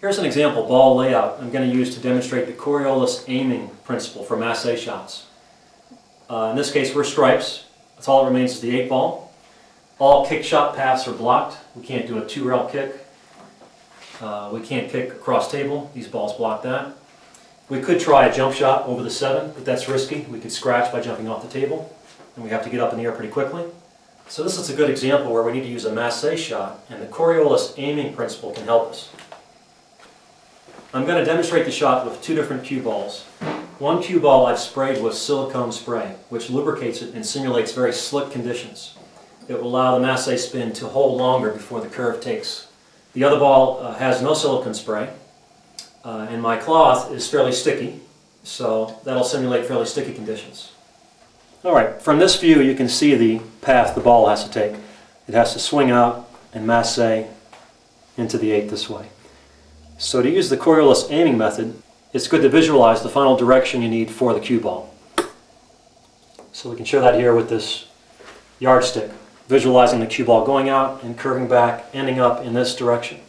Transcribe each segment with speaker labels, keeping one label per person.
Speaker 1: Here's an example ball layout I'm going to use to demonstrate the Coriolis aiming principle for masse shots. In this case, we're stripes. That's all that remains is the 8 ball. All kick shot paths are blocked. We can't do a 2-rail kick. We can't kick across table. These balls block that. We could try a jump shot over the 7, but that's risky. We could scratch by jumping off the table, and we have to get up in the air pretty quickly. So this is a good example where we need to use a masse shot, and the Coriolis aiming principle can help us. I'm going to demonstrate the shot with 2 different cue balls. One cue ball I've sprayed with silicone spray, which lubricates it and simulates very slick conditions. It will allow the masse spin to hold longer before the curve takes. The other ball has no silicone spray, and my cloth is fairly sticky, so that'll simulate fairly sticky conditions. Alright, from this view you can see the path the ball has to take. It has to swing out and masse into the 8 this way. So to use the Coriolis aiming method, it's good to visualize the final direction you need for the cue ball. So we can show that here with this yardstick, visualizing the cue ball going out and curving back, ending up in this direction.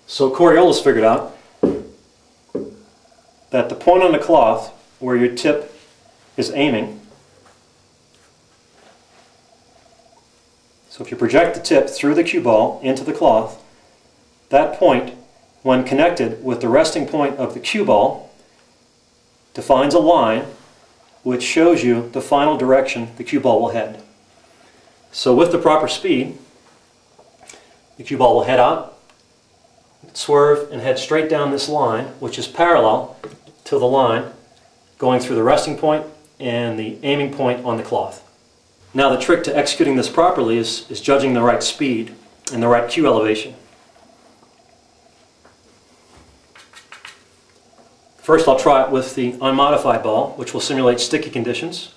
Speaker 1: So Coriolis figured out that the point on the cloth where your tip is aiming, so if you project the tip through the cue ball into the cloth, that point, when connected with the resting point of the cue ball, defines a line which shows you the final direction the cue ball will head. So with the proper speed, the cue ball will head out, swerve, and head straight down this line, which is parallel to the line going through the resting point and the aiming point on the cloth. Now the trick to executing this properly is judging the right speed and the right cue elevation. First I'll try it with the unmodified ball, which will simulate sticky conditions.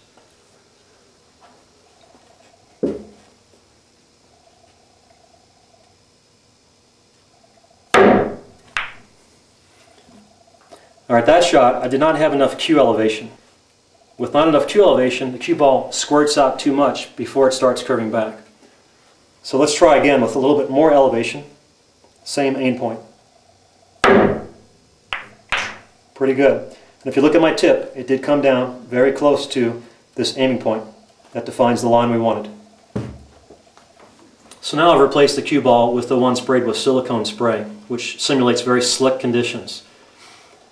Speaker 1: Alright, that shot, I did not have enough cue elevation. With not enough cue elevation, the cue ball squirts out too much before it starts curving back. So let's try again with a little bit more elevation. Same aim point. Pretty good. And if you look at my tip, it did come down very close to this aiming point that defines the line we wanted. So now I've replaced the cue ball with the one sprayed with silicone spray, which simulates very slick conditions.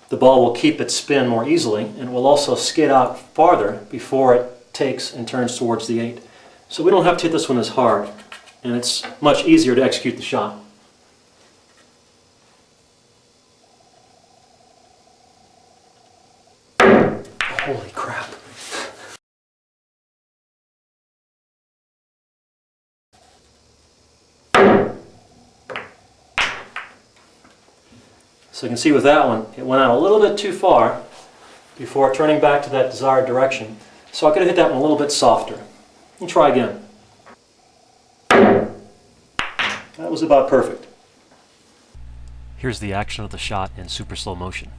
Speaker 1: The ball will keep its spin more easily and will also skid out farther before it takes and turns towards the 8. So we don't have to hit this one as hard, and it's much easier to execute the shot. Holy crap. So you can see with that one, it went out a little bit too far before turning back to that desired direction. So I could have hit that one a little bit softer. And try again. That was about perfect.
Speaker 2: Here's the action of the shot in super slow motion.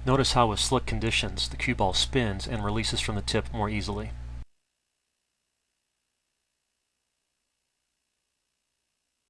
Speaker 2: Notice how with slick conditions the cue ball spins and releases from the tip more easily.